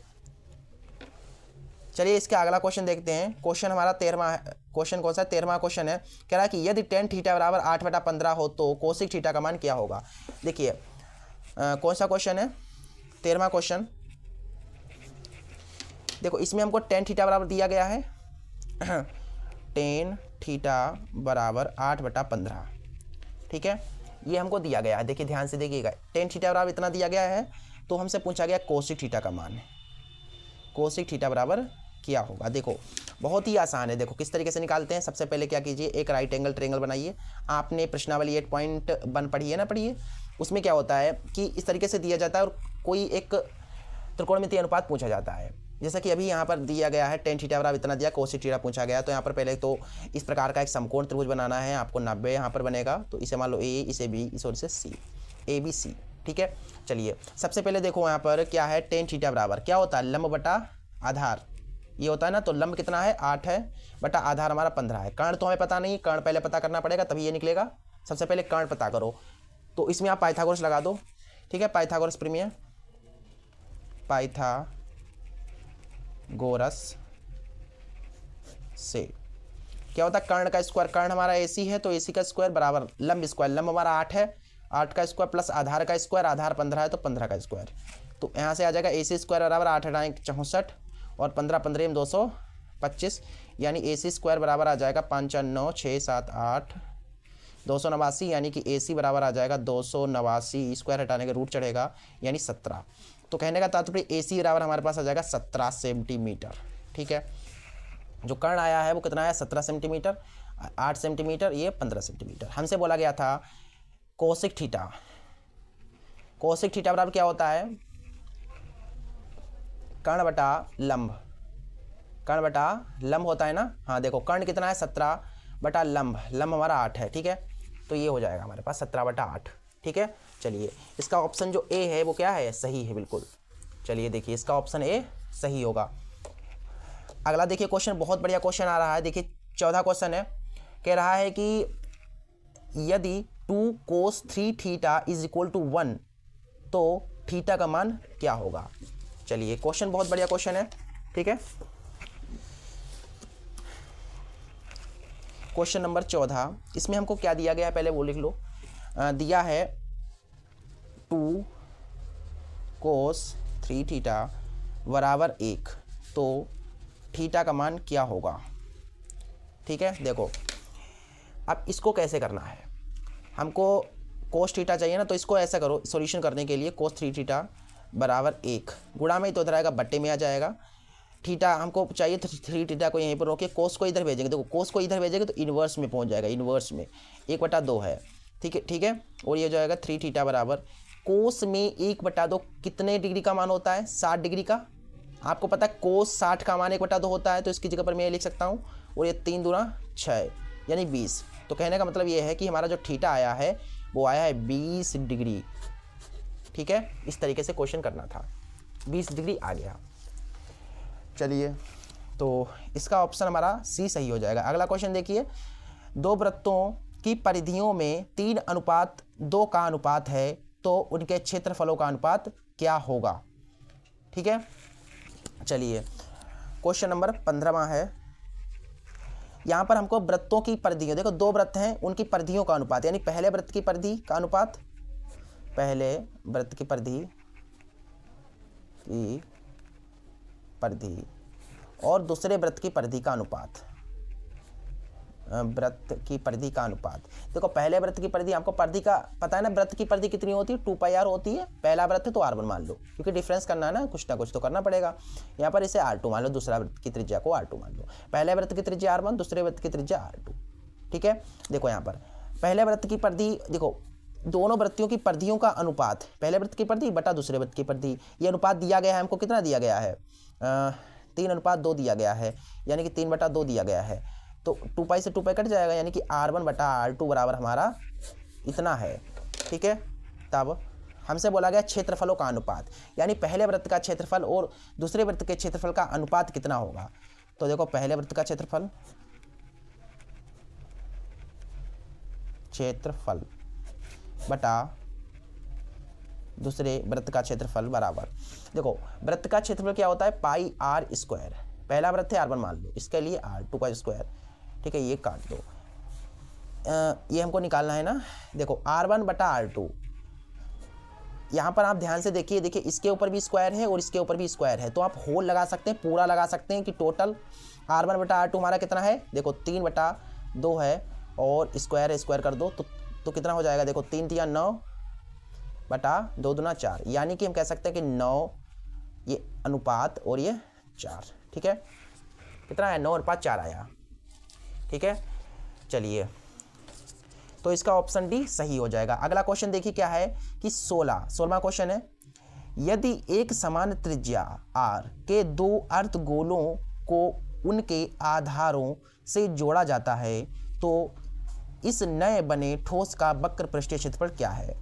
Speaker 1: इसके अगला क्वेश्चन देखते हैं। क्वेश्चन हमारा 13वां है। क्वेश्चन कौन सा है, 13वां क्वेश्चन है। कह रहा है कि यदि tan थीटा बराबर 8/15 हो तो कोसिक थीटा का मान क्या होगा। देखिए कौन सा क्वेश्चन है, 13वां क्वेश्चन। देखो इसमें हमको tan थीटा बराबर दिया गया है tan थीटा बराबर 8/15, ठीक है। ये हमको दिया गया है, देखिए ध्यान से देखिएगा। tan थीटा बराबर इतना दिया गया है तो हमसे पूछा गया कोसिक थीटा का मान। कोसिक थीटा बराबर क्या होगा। देखो बहुत ही आसान है, देखो किस तरीके से निकालते हैं। सबसे पहले क्या कीजिए, एक राइट एंगल ट्रायंगल बनाइए। आपने प्रश्नावली 8.1 पढ़ी है ना, पढ़िए। उसमें क्या होता है कि इस तरीके से दिया जाता है और कोई एक त्रिकोणमितीय अनुपात पूछा जाता है। जैसा कि अभी यहाँ पर दिया गया है tan थीटा बराबर इतना दिया, कोसिक थीटा पूछा गया। तो यहाँ पर पहले तो इस प्रकार का एक समकोण त्रिभुज बनाना है आपको, 90 यहाँ पर बनेगा। तो इसे मान लो ए, इसे बी, इस ओर से सी, ए बी सी, ठीक है। चलिए सबसे पहले देखो यहाँ पर क्या है, tan थीटा बराबर क्या होता है, लंब बटा आधार। ये होता है ना, तो लंब कितना है 8 है बटा आधार हमारा 15 है। कर्ण तो हमें पता नहीं, कर्ण पहले पता करना पड़ेगा तभी ये निकलेगा। सबसे पहले कर्ण पता करो, तो इसमें आप पाइथागोरस लगा दो, ठीक है। पाइथागोरस प्रीमियर, पाइथागोरस से क्या होता है, कर्ण का स्क्वायर। कर्ण हमारा AC है तो AC का स्क्वायर बराबर लंब स्क्वायर। लंब हमारा 8 है, 8 का स्क्वायर प्लस आधार का स्क्वायर, आधार 15 है तो 15 का स्क्वायर। तो यहाँ से आ जाएगा AC स्क्वायर बराबर 8 × 64 और 15 15 225, यानी AC स्क्वायर बराबर आ जाएगा 5 4 9 6 7 8 289, यानी कि AC बराबर आ जाएगा 289। स्क्वायर हटाने के रूट चढ़ेगा यानी 17। तो कहने का तात्पर्य AC बराबर हमारे पास आ जाएगा 17 सेंटीमीटर, ठीक है। जो कर्ण आया है वो कितना आया, 17 सेंटीमीटर, 8 सेंटीमीटर, ये 15 सेंटीमीटर। हमसे बोला गया था कोसिक थीटा। कोसिक थीटा बराबर क्या होता है, कर्ण बटा लंब। कर्ण बटा लंब होता है ना। हाँ देखो कर्ण कितना है 17 बटा लंब, लंब हमारा 8 है, ठीक है। तो ये हो जाएगा हमारे पास 17/8, ठीक है। चलिए इसका ऑप्शन जो ए है वो क्या है, सही है बिल्कुल। चलिए देखिए इसका ऑप्शन ए सही होगा। अगला देखिए क्वेश्चन, बहुत बढ़िया क्वेश्चन आ रहा है। देखिए 14 क्वेश्चन है। कह रहा है कि यदि 2 cos 3 theta is equal to 1 तो थीटा का मान क्या होगा। चलिए क्वेश्चन बहुत बढ़िया क्वेश्चन है, ठीक है। क्वेश्चन नंबर 14, इसमें हमको क्या दिया गया है पहले वो लिख लो। दिया है 2 cos 3 थीटा बराबर 1, तो थीटा का मान क्या होगा। ठीक है, देखो अब इसको कैसे करना है, हमको cos थीटा चाहिए ना, तो इसको ऐसा करो, सॉल्यूशन करने के लिए cos 3 थीटा बराबर 1 गुणा में तो इधर आएगा, बट्टे में आ जाएगा। थीटा हमको चाहिए तो 3 थीटा को यहीं पर रोके, कोस को इधर भेजेंगे, देखो कोस को इधर भेजेंगे तो इन्वर्स में पहुंच जाएगा, इन्वर्स में 1/2 है। ठीक है, ठीक है, और ये जो आएगा 3 थीटा बराबर कोस में 1/2 कितने डिग्री का मान होता है, 60 डिग्री का। आपको पता है कोस 60 का मान 1/2 होता है, तो इसकी जगह पर मैं ये लिख सकता हूँ, और ये 3 दूना 6 यानी 20। तो कहने का मतलब ये है कि हमारा जो थीटा आया है वो आया है 20 डिग्री। ठीक है, इस तरीके से क्वेश्चन करना था, 20 डिग्री आ गया। चलिए, तो इसका ऑप्शन हमारा सी सही हो जाएगा। अगला क्वेश्चन देखिए, 2 वृत्तों की परिधियों में 3:2 का अनुपात है, तो उनके क्षेत्रफलों का अनुपात क्या होगा। ठीक है, चलिए क्वेश्चन नंबर 15वां है। यहाँ पर हमको वृत्तों की परिधियों, देखो 2 वृत्त हैं, उनकी परिधियों का अनुपात, यानी पहले वृत्त की परिधि का अनुपात, पहले वृत्त की परिधि और दूसरे वृत्त की परिधि का अनुपात, वृत्त की परिधि का अनुपात। देखो पहले वृत्त की परिधि, आपको परिधि का पता है ना, वृत्त की परिधि कितनी होती है, 2πr होती है। पहला वृत्त है तो r1 मान लो, क्योंकि डिफरेंस करना है ना कुछ तो करना पड़ेगा। यहाँ पर इसे r2 मान लो, दूसरा वृत्त की त्रिज्या को r2 मान लो। पहले वृत्त की त्रिज्या r1, दूसरे वृत्त की त्रिज्या r2। ठीक है, देखो यहाँ पर पहले वृत्त की परिधि, देखो दोनों वृत्तियों की परिधियों का अनुपात, पहले वृत्त की परिधि बटा दूसरे वृत्त की परिधि, ये अनुपात दिया गया है हमको, कितना दिया गया है, 3:2 दिया गया है, यानी कि 3/2 दिया गया है। तो 2π से 2π कट जाएगा, यानी कि r1/r2 बराबर हमारा इतना है। ठीक है, तब हमसे बोला गया क्षेत्रफलों का अनुपात, यानी पहले वृत्त का क्षेत्रफल और दूसरे वृत्त के क्षेत्रफल का अनुपात कितना होगा। तो देखो पहले वृत्त का क्षेत्रफल बटा दूसरे वृत्त का क्षेत्रफल बराबर, देखो वृत्त का क्षेत्रफल क्या होता है, πr²। पहला वृत्त है r1 मान लो, इसके लिए r2 का स्क्वायर। ठीक है, ये काट दो, ये हमको निकालना है ना। देखो r1/r2, यहाँ पर आप ध्यान से देखिए, इसके ऊपर भी स्क्वायर है और इसके ऊपर भी स्क्वायर है, तो आप होल लगा सकते हैं, पूरा लगा सकते हैं कि टोटल r1/r2 हमारा कितना है, देखो 3/2 है, और स्क्वायर है, स्क्वायर कर दो तो कितना हो जाएगा, देखो 3 × 9 बटा 2 दूना 4, यानी कि हम कह सकते हैं कि 9 ये अनुपात और ये 4। ठीक है, कितना है, 9:4 आया। ठीक है, चलिए तो इसका ऑप्शन डी सही हो जाएगा। अगला क्वेश्चन देखिए क्या है कि 16वां क्वेश्चन है, यदि एक समान त्रिज्या r के 2 अर्धगोलों को उनके आधारों से जोड़ा जाता है, तो इस नए बने ठोस का वक्र पृष्ठीय क्षेत्रफल क्या है।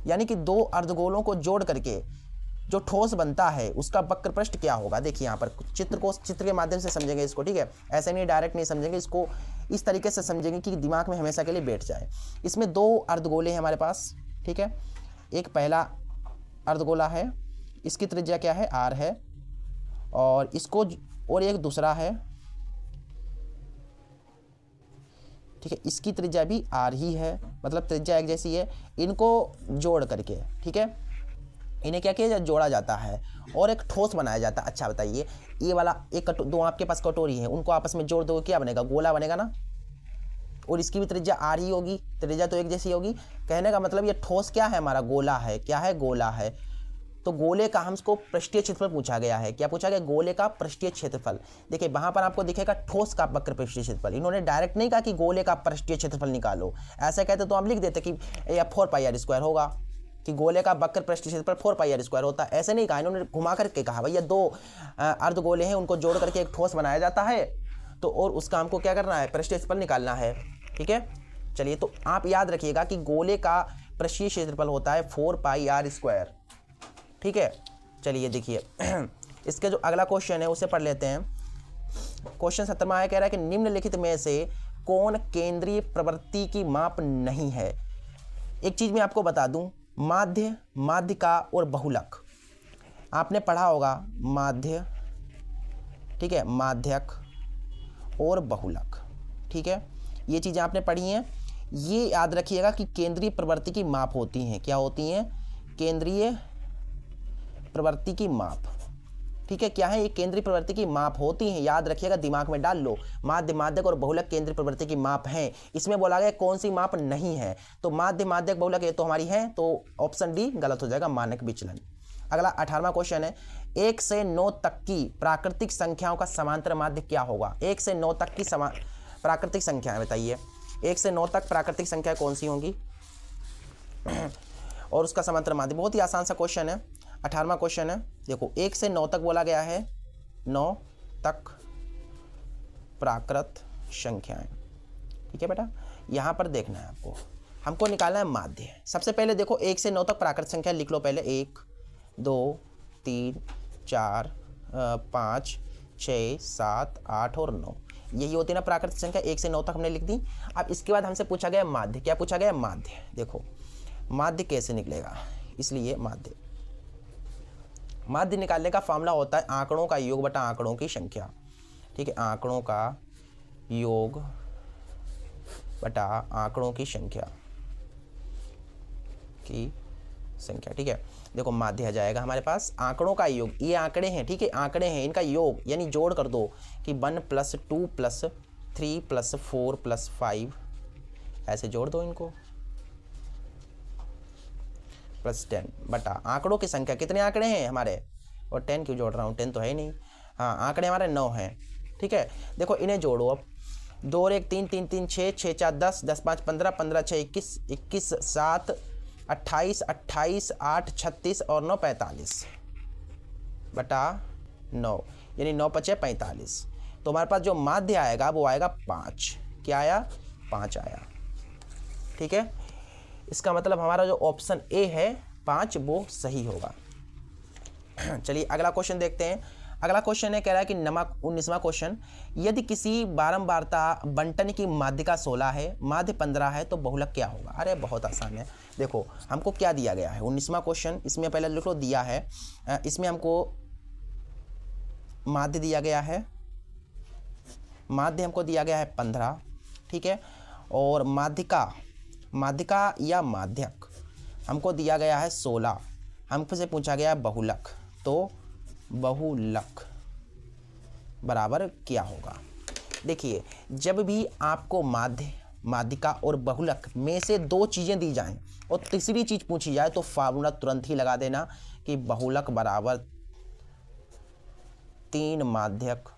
Speaker 1: यानी कि 2 अर्धगोलों को जोड़ करके जो ठोस बनता है उसका वक्र पृष्ठ क्या होगा। देखिए यहाँ पर चित्र के माध्यम से समझेंगे इसको। ठीक है, ऐसे नहीं, डायरेक्ट नहीं समझेंगे इसको, इस तरीके से समझेंगे कि दिमाग में हमेशा के लिए बैठ जाए। इसमें 2 अर्धगोले हैं हमारे पास। ठीक है, एक पहला अर्धगोला है, इसकी त्रिज्या क्या है, r है, और इसको, और एक दूसरा है। ठीक है, इसकी त्रिज्या भी r ही है, मतलब त्रिज्या एक जैसी है। इनको जोड़ करके, ठीक है, इन्हें क्या किया जाए, जोड़ा जाता है और एक ठोस बनाया जाता है। अच्छा बताइए, ये वाला एक 2 आपके पास कटोरी है, उनको आपस में जोड़ दो, क्या बनेगा, गोला बनेगा ना, और इसकी भी त्रिज्या r ही होगी, त्रिज्या तो एक जैसी होगी। कहने का मतलब ये ठोस क्या है हमारा, गोला है। क्या है, गोला है। तो गोले का हमको पृष्ठीय क्षेत्रफल पूछा गया है। क्या पूछा गया, गोले का पृष्ठीय क्षेत्रफल। देखिए वहां पर आपको दिखेगा ठोस का वक्र पृष्ठीय क्षेत्रफल। इन्होंने डायरेक्ट नहीं कहा कि गोले का पृष्ठीय क्षेत्रफल निकालो, ऐसा कहते तो आप लिख देते कि यह 4πr² होगा, कि गोले का वक्र पृष्ठीय क्षेत्रफल 4πr² होता है। ऐसे नहीं कहा, इन्होंने घुमा करके कहा भैया 2 अर्धगोले हैं, उनको जोड़ करके एक ठोस बनाया जाता है, तो और उसका हमको क्या करना है, पृष्ठीय क्षेत्रफल निकालना है। ठीक है, चलिए तो आप याद रखिएगा कि गोले का पृष्ठीय क्षेत्रफल होता है 4πr²। ठीक है, चलिए देखिए इसके जो अगला क्वेश्चन है उसे पढ़ लेते हैं। क्वेश्चन 17वां है, कह रहा है कि निम्नलिखित में से कौन केंद्रीय प्रवृत्ति की माप नहीं है। एक चीज मैं आपको बता दूं, माध्य, माध्यिका और बहुलक आपने पढ़ा होगा, माध्य, ठीक है, माध्यक और बहुलक। ठीक है, ये चीज़ें आपने पढ़ी हैं। ये याद रखिएगा कि केंद्रीय प्रवृत्ति की माप होती हैं। क्या होती हैं? केंद्रीय प्रवृत्ति की माप। ठीक है, क्या है? ये केंद्रीय प्रवृत्ति की माप होती हैं, याद रखिएगा, दिमाग में डाल लो। माध्य, माध्यक और बहुलक केंद्रीय प्रवृत्ति की माप हैं। इसमें बोला गया कौन सी माप नहीं है, तो माध्य, माध्यक, बहुलक ये तो हमारी है, तो ऑप्शन डी गलत हो जाएगा, मानक विचलन। अगला 18वां क्वेश्चन है, 1 से 9 तक की प्राकृतिक संख्याओं का समांतर माध्य क्या होगा? 1 से 9 तक की प्राकृतिक संख्याएं बताइए। 1 से 9 तक प्राकृतिक संख्या कौन सी होंगी और उसका समांतर माध्य? बहुत ही आसान सा क्वेश्चन है। 18वां क्वेश्चन है, देखो 1 से 9 तक बोला गया है, 9 तक प्राकृत संख्याएं। ठीक है बेटा, यहाँ पर देखना है आपको, हमको निकालना है माध्य। सबसे पहले देखो 1 से 9 तक प्राकृत संख्या लिख लो पहले। 1 2 3 4 5 6 7 8 और 9, यही होती है ना प्राकृतिक संख्या। 1 से 9 तक हमने लिख दी। अब इसके बाद हमसे पूछा गया माध्य। क्या पूछा गया? माध्य। देखो माध्य कैसे निकलेगा, इसलिए माध्य निकालने का फॉर्मूला होता है आंकड़ों का योग बटा आंकड़ों की संख्या। ठीक है, आंकड़ों का योग बटा आंकड़ों की संख्या ठीक है। देखो माध्य आ जाएगा हमारे पास आंकड़ों का योग, ये आंकड़े हैं, ठीक है, आंकड़े हैं, इनका योग यानी जोड़ कर दो कि 1 + 2 + 3 + 4 + 5, ऐसे जोड़ दो इनको, +10 बटा आंकड़ों की संख्या। कितने आंकड़े हैं हमारे? और 10 क्यों जोड़ रहा हूँ, 10 तो है ही नहीं। हाँ, आंकड़े हमारे 9 हैं। ठीक है, देखो इन्हें जोड़ो अब। 2 और 1 3 3 3 6 6 4 10 10 5 15 15 6 21 21 7 28 28 8 36 और 9 45 बटा 9, यानी 9 × 5 = 45। तो हमारे पास जो माध्य आएगा वो आएगा 5। क्या आया? 5 आया। ठीक है, इसका मतलब हमारा जो ऑप्शन ए है 5 वो सही होगा। चलिए अगला क्वेश्चन देखते हैं। अगला क्वेश्चन है, कह रहा है कि 19वां क्वेश्चन, यदि किसी बारंबारता बंटन की माध्यिका 16 है, माध्य 15 है, तो बहुलक क्या होगा? अरे बहुत आसान है। देखो हमको क्या दिया गया है, 19वां क्वेश्चन, इसमें पहले लिख लो दिया है, इसमें हमको माध्य दिया गया है, माध्य हमको दिया गया है 15। ठीक है, और माध्यिका या माध्यक हमको दिया गया है 16। हमसे पूछा गया बहुलक, तो बहुलक बराबर क्या होगा? देखिए जब भी आपको माध्य, माध्यिका और बहुलक में से 2 चीज़ें दी जाएं और तीसरी चीज़ पूछी जाए तो फार्मूला तुरंत ही लगा देना कि बहुलक बराबर 3 माध्यक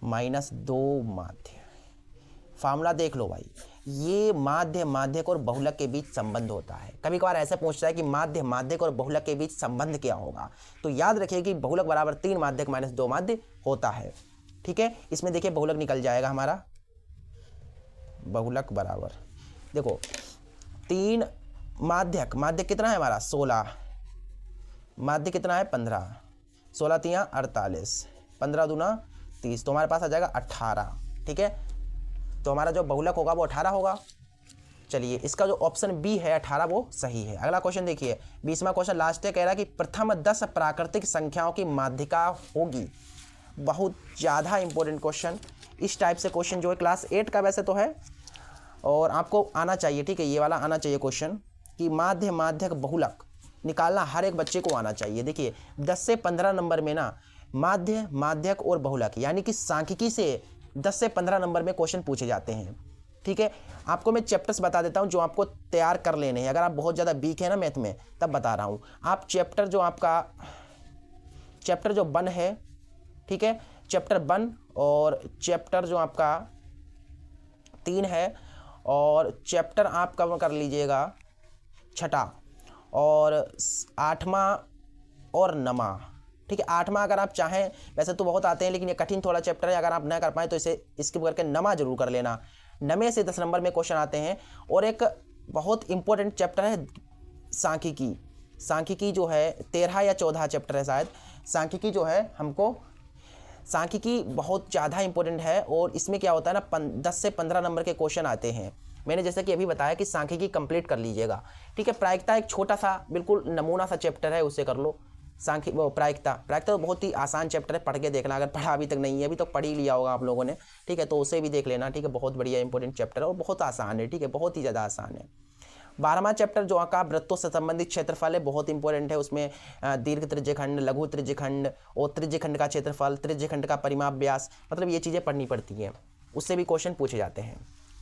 Speaker 1: -2 माध्य। फार्मूला देख लो भाई, ये माध्य, माध्यक और बहुलक के बीच संबंध होता है। कभी कभार ऐसा पूछता है कि माध्य, माध्यक और बहुलक के बीच संबंध क्या होगा, तो याद रखिए कि बहुलक बराबर 3 माध्यक -2 माध्य होता है। ठीक है, इसमें देखिए बहुलक निकल जाएगा हमारा, बहुलक बराबर देखो 3 माध्यक, माध्यक कितना है हमारा 16, माध्य कितना है 15, 16 × 3 = 48, 15 × 2 = 30, तो हमारे पास आ जाएगा 18। ठीक है, तो हमारा जो बहुलक होगा वो 18 होगा। चलिए इसका जो ऑप्शन बी है 18 वो सही है। अगला क्वेश्चन देखिए, 20वां क्वेश्चन लास्ट है, कह रहा है कि प्रथम 10 प्राकृतिक संख्याओं की माध्यिका होगी। बहुत ज़्यादा इंपॉर्टेंट क्वेश्चन, इस टाइप से क्वेश्चन जो है क्लास 8 का वैसे तो है और आपको आना चाहिए। ठीक है, ये वाला आना चाहिए क्वेश्चन कि माध्य, माध्यक, बहुलक निकालना हर एक बच्चे को आना चाहिए। देखिए 10 से 15 नंबर में ना माध्य, माध्यक और बहुलक यानी कि सांख्यिकी से 10 से 15 नंबर में क्वेश्चन पूछे जाते हैं। ठीक है, आपको मैं चैप्टर्स बता देता हूं जो आपको तैयार कर लेने हैं। अगर आप बहुत ज़्यादा वीक है ना मैथ में तब बता रहा हूं। आप चैप्टर जो 1 है, ठीक है, चैप्टर 1 और चैप्टर जो आपका 3 है और चैप्टर आप कवर कर लीजिएगा 6 और 8वां और 9वां। ठीक है, 8वां अगर आप चाहें, वैसे तो बहुत आते हैं लेकिन ये कठिन थोड़ा चैप्टर है, अगर आप ना कर पाएँ तो इसे स्किप करके 9वां जरूर कर लेना। 9वें से 10 नंबर में क्वेश्चन आते हैं। और एक बहुत इंपॉर्टेंट चैप्टर है सांख्यिकी। सांख्यिकी जो है 13 या 14 चैप्टर है शायद। सांख्यिकी जो है हमको, सांख्यिकी बहुत ज़्यादा इंपॉर्टेंट है और इसमें क्या होता है ना 10 से 15 नंबर के क्वेश्चन आते हैं। मैंने जैसे कि अभी बताया कि सांख्यिकी कंप्लीट कर लीजिएगा। ठीक है, प्रायिकता एक छोटा सा बिल्कुल नमूना सा चैप्टर है, उससे कर लो। सांख्यिकी वो प्रायिकता तो बहुत ही आसान चैप्टर है, पढ़ के देखना, अगर पढ़ा अभी तक नहीं है, अभी तो पढ़ ही लिया होगा आप लोगों ने, ठीक है, तो उसे भी देख लेना, ठीक है, बहुत बढ़िया इंपॉर्टेंट चैप्टर है और बहुत आसान है, ठीक है, बहुत ही ज़्यादा आसान है। 12वां चैप्टर जो का वृत्तों से संबंधित क्षेत्रफल है, बहुत इंपॉर्टेंट है, उसमें दीर्घ त्रिज्यखंड, लघु त्रिज्यखंड और त्रिज्यखंड का क्षेत्रफल, त्रिज्यखंड का परिमाप व्यास, मतलब ये चीज़ें पढ़नी पड़ती हैं, उससे भी क्वेश्चन पूछे जाते हैं,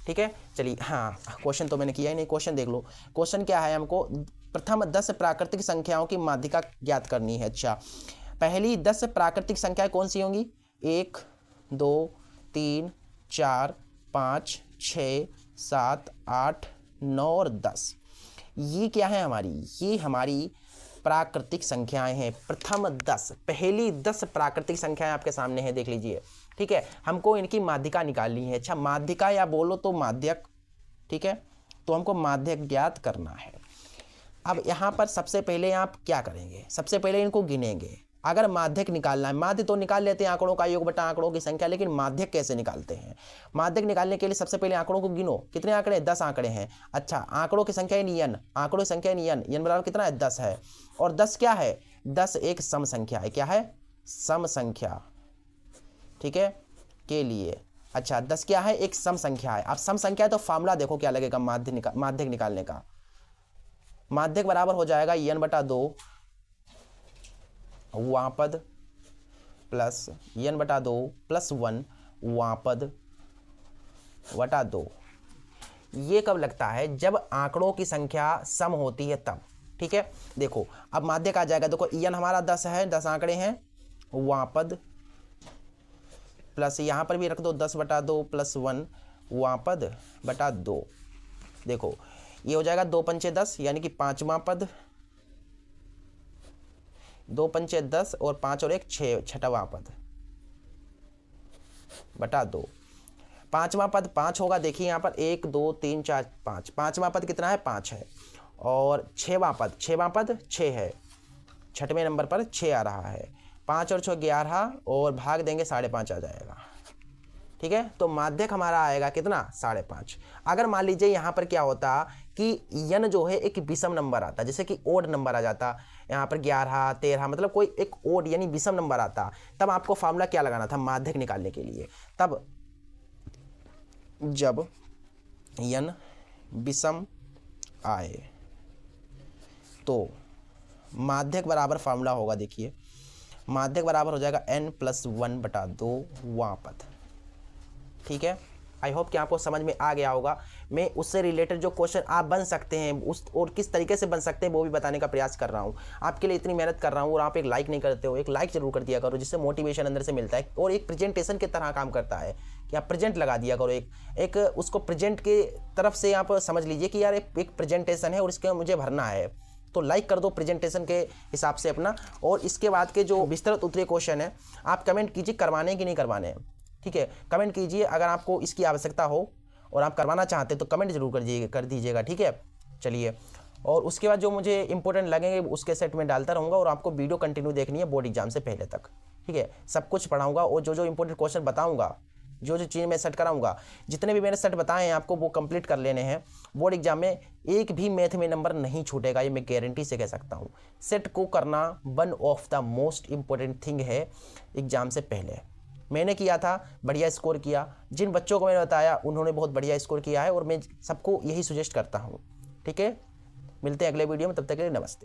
Speaker 1: ठीक है। चलिए, हाँ, क्वेश्चन तो मैंने किया ही नहीं, क्वेश्चन देख लो। क्वेश्चन क्या है, हमको प्रथम 10 प्राकृतिक संख्याओं की माध्यिका ज्ञात करनी है। अच्छा, पहली 10 प्राकृतिक संख्याएं कौन सी होंगी? 1, 2, 3, 4, 5, 6, 7, 8, 9 और 10। ये क्या है हमारी? ये हमारी प्राकृतिक संख्याएं हैं। प्रथम 10, पहली 10 प्राकृतिक संख्याएं आपके सामने हैं, देख लीजिए, ठीक है। हमको इनकी माध्यिका निकालनी है। अच्छा, माध्यिका या बोलो तो माध्यक, ठीक है, तो हमको माध्यक ज्ञात करना है। अब यहाँ पर सबसे पहले आप क्या करेंगे? सबसे पहले इनको गिनेंगे। अगर माध्यक निकालना है, माध्य तो निकाल लेते हैं आंकड़ों का योग बटा आंकड़ों की संख्या, लेकिन माध्यक कैसे निकालते हैं? माध्यक निकालने के लिए सबसे पहले आंकड़ों को गिनो। कितने आंकड़े? 10 आंकड़े हैं। अच्छा, आंकड़ों की संख्या n, आंकड़ों की संख्या n बराबर कितना है? 10 है। और 10 क्या है? 10 एक सम संख्या है। क्या है? सम संख्या, ठीक है, के लिए। अच्छा, 10 क्या है? एक सम संख्या है। अब सम संख्या है तो फार्मूला देखो क्या लगेगा माध्यक निकालने का। माध्यक बराबर हो जाएगा n/2 वापद प्लस n/2 + 1 वापद बटा 2। ये कब लगता है? जब आंकड़ों की संख्या सम होती है तब, ठीक है। देखो, अब माध्यक आ जाएगा। देखो, n हमारा 10 है, 10 आंकड़े हैं, वापद प्लस यहाँ पर भी रख दो 10/2 + 1 वापद बटा 2। देखो, ये हो जाएगा 2 पंचे 10, यानी कि 5वां पद, 2 पंचे 10 और 5 और 1 6, 6वां पद बटा 2। 5वां पद 5 होगा। देखिए यहाँ पर 1 2 3 4 5, 5वां पद कितना है? 5 है। और 6वां पद 6 है, 6वें नंबर पर 6 आ रहा है। 5 और 6 11 और भाग देंगे 5.5 आ जाएगा, ठीक है। तो माध्यक हमारा आएगा कितना? 5.5। अगर मान लीजिए यहाँ पर क्या होता कि n जो है एक विषम नंबर आता, जैसे कि ओड नंबर आ जाता, यहाँ पर 11 13, मतलब कोई एक ओड यानी विषम नंबर आता, तब आपको फार्मूला क्या लगाना था माध्यक निकालने के लिए? तब जब n विषम आए तो माध्यक बराबर फार्मूला होगा। देखिए, माध्यक बराबर हो जाएगा n + 1/2 वापद, ठीक है। आई होप कि आपको समझ में आ गया होगा। मैं उससे रिलेटेड जो क्वेश्चन आप बन सकते हैं उस और किस तरीके से बन सकते हैं वो भी बताने का प्रयास कर रहा हूँ। आपके लिए इतनी मेहनत कर रहा हूँ और आप एक लाइक नहीं करते हो, एक लाइक जरूर कर दिया करो, जिससे मोटिवेशन अंदर से मिलता है और एक प्रेजेंटेशन की तरह काम करता है कि आप प्रेजेंट लगा दिया करो। एक उसको प्रेजेंट की तरफ से आप समझ लीजिए कि यार एक प्रेजेंटेशन है और इसके मुझे भरना है, तो लाइक कर दो प्रेजेंटेशन के हिसाब से अपना। और इसके बाद के जो विस्तृत उत्तरीय क्वेश्चन है आप कमेंट कीजिए करवाने कि नहीं करवाने हैं, ठीक है। कमेंट कीजिए अगर आपको इसकी आवश्यकता हो और आप करवाना चाहते तो कमेंट जरूर कर दीजिएगा, ठीक है। चलिए, और उसके बाद जो मुझे इंपॉर्टेंट लगेंगे उसके सेट में डालता रहूँगा और आपको वीडियो कंटिन्यू देखनी है बोर्ड एग्जाम से पहले तक, ठीक है। सब कुछ पढ़ाऊँगा और जो इंपॉर्टेंट क्वेश्चन बताऊँगा, जो चीज़ मैं सेट कराऊंगा, जितने भी मैंने सेट बताए हैं आपको वो कंप्लीट कर लेने हैं। बोर्ड एग्जाम में एक भी मैथ में नंबर नहीं छूटेगा, ये मैं गारंटी से कह सकता हूँ। सेट को करना one of the most important thing है एग्जाम से पहले। मैंने किया था, बढ़िया स्कोर किया। जिन बच्चों को मैंने बताया उन्होंने बहुत बढ़िया स्कोर किया है और मैं सबको यही सजेस्ट करता हूँ, ठीक है। मिलते हैं अगले वीडियो में, तब तक के लिए नमस्ते।